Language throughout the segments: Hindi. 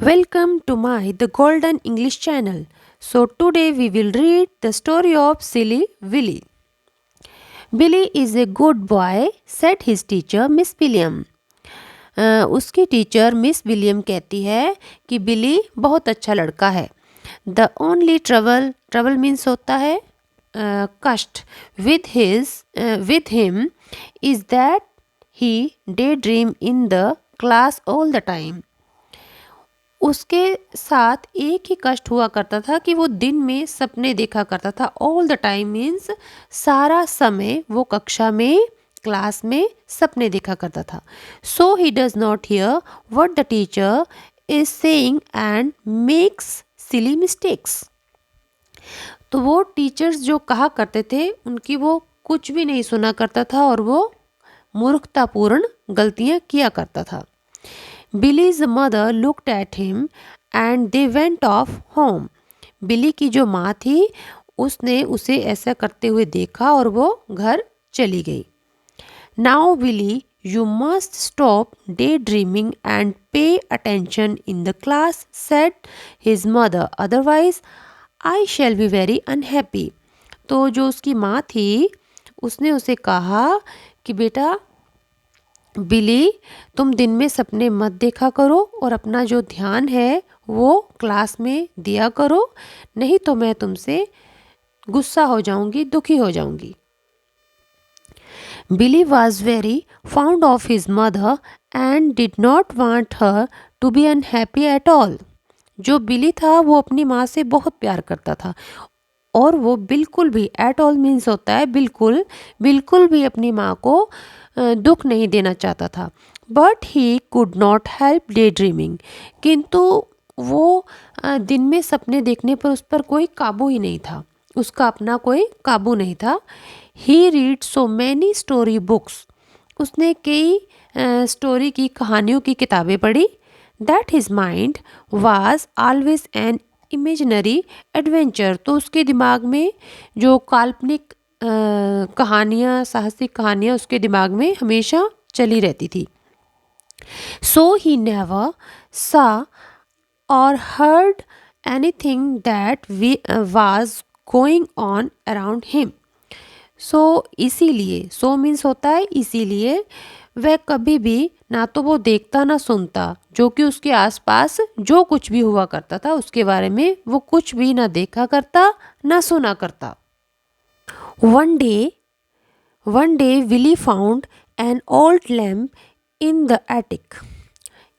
Welcome to my The Golden English channel. So today we will read the story of Silly Willy. Billy is a good boy, said his teacher Miss William. उसकी टीचर मिस विलियम कहती है कि बिली बहुत अच्छा लड़का है. द ओनली ट्रबल मीन्स होता है कष्ट with him is that he day dream in the class all the time. उसके साथ एक ही कष्ट हुआ करता था कि वो दिन में सपने देखा करता था. ऑल द टाइम मीन्स सारा समय वो कक्षा में क्लास में सपने देखा करता था. So he does not hear what the teacher is saying and makes silly mistakes. तो वो टीचर्स जो कहा करते थे उनकी वो कुछ भी नहीं सुना करता था और वो मूर्खतापूर्ण गलतियां किया करता था. Billy's mother looked at him and they went off home. बिली की जो माँ थी उसने उसे ऐसा करते हुए देखा और वो घर चली गई. Now Billy, you must stop daydreaming and pay attention in the class, said his mother. Otherwise, I shall be very unhappy. तो जो उसकी माँ थी उसने उसे कहा कि बेटा बिली, तुम दिन में सपने मत देखा करो और अपना जो ध्यान है वो क्लास में दिया करो, नहीं तो मैं तुमसे गुस्सा हो जाऊंगी, दुखी हो जाऊंगी. Billy was very fond of his mother and did not want her to be unhappy at all. जो बिली था वो अपनी माँ से बहुत प्यार करता था और वो बिल्कुल भी, एट ऑल मीन्स होता है बिल्कुल, बिल्कुल भी अपनी माँ को दुख नहीं देना चाहता था. But he could not help day dreaming. किंतु वो दिन में सपने देखने पर उस पर कोई काबू ही नहीं था, उसका अपना कोई काबू नहीं था. He read so many story books. उसने कई स्टोरी की, कहानियों की किताबें पढ़ी. That his mind was always an imaginary adventure. तो उसके दिमाग में जो काल्पनिक कहानियाँ, साहसिक कहानियाँ उसके दिमाग में हमेशा चली रहती थी. सो ही never saw or heard anything that was going on around him. So इसीलिए, सो मीन्स होता है इसीलिए, वह कभी भी ना तो वो देखता ना सुनता जो कि उसके आसपास जो कुछ भी हुआ करता था उसके बारे में वो कुछ भी ना देखा करता ना सुना करता. One day Willy found an old lamp in the attic.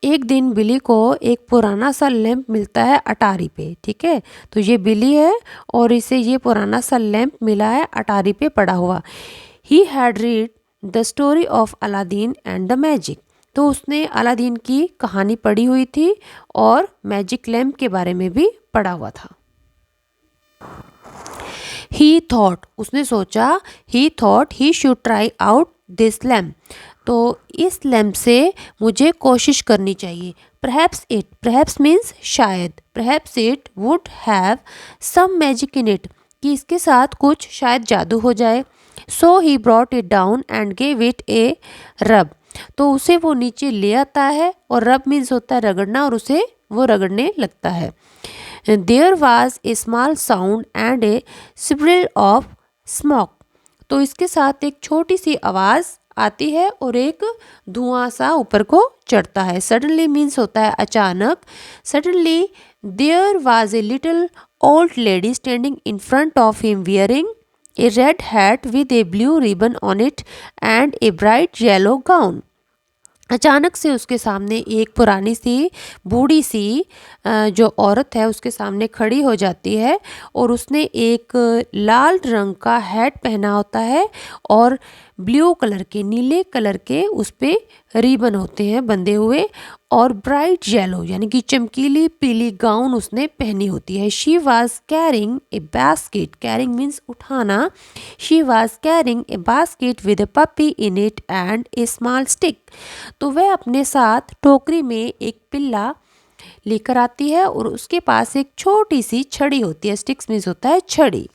एक दिन बिली को एक पुराना सा लैंप मिलता है अटारी पे. ठीक है, तो ये बिली है और इसे ये पुराना सा लैंप मिला है अटारी पे पड़ा हुआ. He had read the story of Aladdin and the magic. तो उसने अलादीन की कहानी पढ़ी हुई थी और मैजिक लैंप के बारे में भी पढ़ा हुआ था. ही थॉट, उसने सोचा, he thought he should try out this lamp. तो इस लैम्प से मुझे कोशिश करनी चाहिए. परहैप्स मीन्स शायद, perhaps it would have some magic in it, कि इसके साथ कुछ शायद जादू हो जाए. So he brought it down and gave it a rub. तो उसे वो नीचे ले आता है और रब मीन्स होता है रगड़ना और उसे वो रगड़ने लगता है. There was a small sound and a swirl of smoke. तो इसके साथ एक छोटी सी आवाज़ आती है और एक धुआं सा ऊपर को चढ़ता है. Suddenly मीन्स होता है अचानक. Suddenly there was a little old lady standing in front of him wearing a red hat with a blue ribbon on it and a bright yellow gown. अचानक से उसके सामने एक पुरानी सी, बूढ़ी सी जो औरत है उसके सामने खड़ी हो जाती है और उसने एक लाल रंग का हैट पहना होता है और ब्लू कलर के, नीले कलर के उस पे रिबन होते हैं बंधे हुए और ब्राइट येलो यानी कि चमकीली पीली गाउन उसने पहनी होती है. She was carrying a basket. Carrying means उठाना. She was carrying a basket with a puppy in it and a small stick. तो वह अपने साथ टोकरी में एक पिल्ला लेकर आती है और उसके पास एक छोटी सी छड़ी होती है. स्टिक्स मीन्स होता है छड़ी.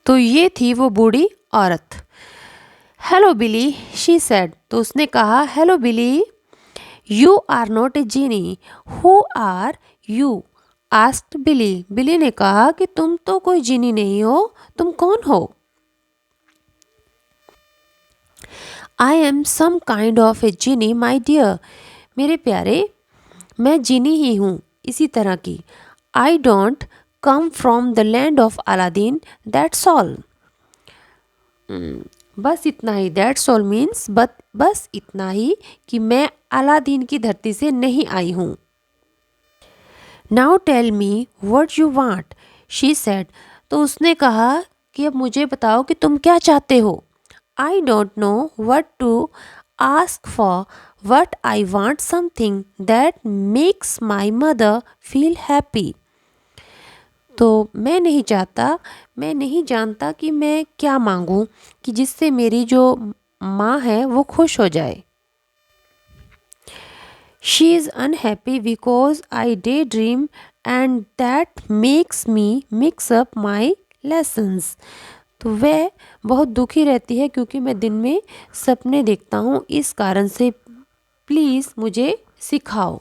तो ये थी वो बूढ़ी औरत. Hello Billy, she said. तो उसने कहा, hello Billy, you are not a genie, who are you asked Billy. Billy ने कहा कि तुम तो कोई जीनी नहीं हो, तुम कौन हो? I am some kind of a genie my dear. मेरे प्यारे, मैं जीनी ही हूँ, इसी तरह की। I don't come from the land of Aladdin, that's all. बस इतना ही, दैट्स ऑल मीन्स बस इतना ही कि मैं अलादीन की धरती से नहीं आई हूँ। Now tell me what you want, she said. तो उसने कहा कि अब मुझे बताओ कि तुम क्या चाहते हो। I don't know what to ask for, but I want something that makes my mother feel happy. तो मैं नहीं जानता कि मैं क्या मांगूं कि जिससे मेरी जो माँ है वो खुश हो जाए। She is unhappy because I day dream and that makes me mix up my lessons. तो वह बहुत दुखी रहती है क्योंकि मैं दिन में सपने देखता हूँ, इस कारण से प्लीज़ मुझे सिखाओ।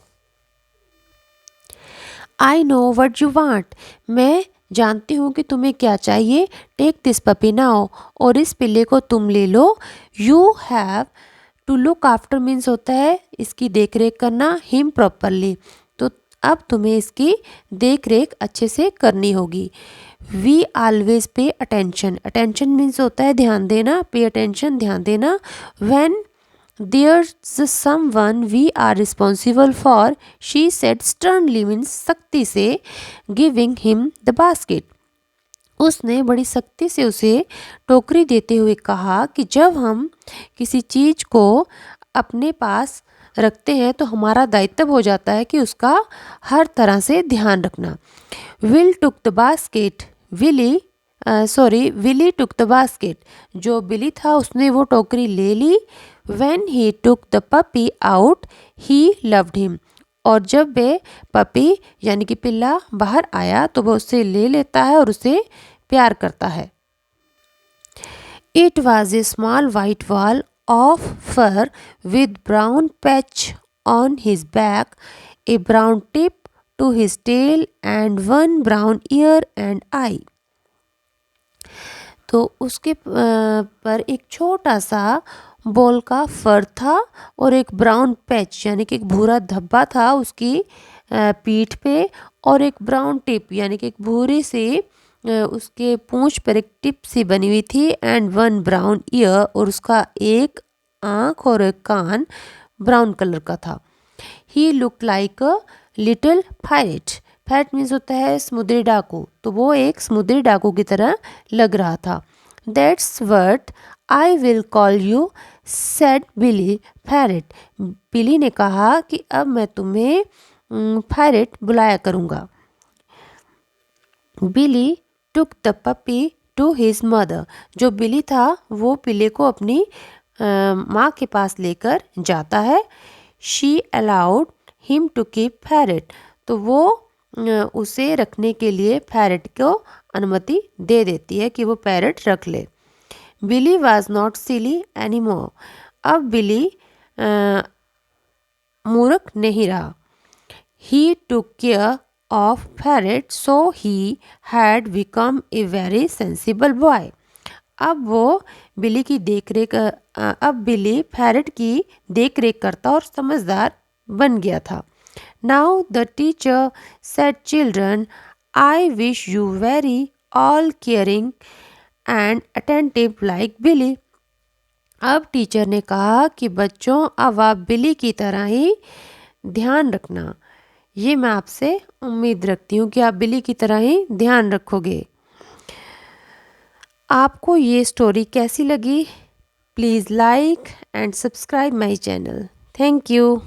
I know what you want, मैं जानती हूँ कि तुम्हें क्या चाहिए। टेक दिस पपी नाउ, और इस पिल्ले को तुम ले लो। You have to look after means होता है इसकी देख रेख करना, हिम प्रॉपरली। तो अब तुम्हें इसकी देख रेख अच्छे से करनी होगी। We always pay attention, attention means होता है ध्यान देना, पे अटेंशन ध्यान देना। When there's someone we are responsible for, she said sternly means सख्ती से, giving him the basket। उसने बड़ी सख्ती से उसे टोकरी देते हुए कहा कि जब हम किसी चीज़ को अपने पास रखते हैं तो हमारा दायित्व हो जाता है कि उसका हर तरह से ध्यान रखना। Will took the basket, Willy took the basket. जो बिली था उसने वो टोकरी ले ली। When he took the puppy out, he loved him। और जब वे पपी यानी कि पिल्ला बाहर आया तो वह उसे ले लेता है और उसे प्यार करता है। It was a small white ball of fur with brown patch on his back, a brown tip to his tail and one brown ear and eye। तो उसके पर एक छोटा सा बॉल का फर था और एक ब्राउन पैच यानी कि एक भूरा धब्बा था उसकी पीठ पे, और एक ब्राउन टिप यानी कि एक भूरे से उसके पूंछ पर एक टिप सी बनी हुई थी, एंड वन ब्राउन ईयर, और उसका एक आँख और एक कान ब्राउन कलर का था। He look like a little pirate, pirate means होता है समुद्री डाकू, तो वो एक समुद्री डाकू की तरह लग रहा था। That's what I will call you, said Billy Parrot. Billy ने कहा कि अब मैं तुम्हें पैरेट बुलाया करूँगा। Billy took the puppy to his mother. जो बिली था वो पिल्ले को अपनी माँ के पास लेकर जाता है। She allowed him to keep parrot. तो वो उसे रखने के लिए पैरेट को अनुमति दे देती है कि वो पैरेट रख ले। Billy was not silly any more. अब बिली मूर्ख नहीं रहा। He took care of Parrot so he had become a very sensible boy. अब वो बिली की देखरेख अब बिली पैरेट की देखरेख करता और समझदार बन गया था। Now the teacher said children, I wish you very all caring and attentive like Billy. अब टीचर ने कहा कि बच्चों अब आप बिली की तरह ही ध्यान रखना। ये मैं आपसे उम्मीद रखती हूँ कि आप बिली की तरह ही ध्यान रखोगे। आपको ये स्टोरी कैसी लगी? Please like and subscribe my channel. Thank you.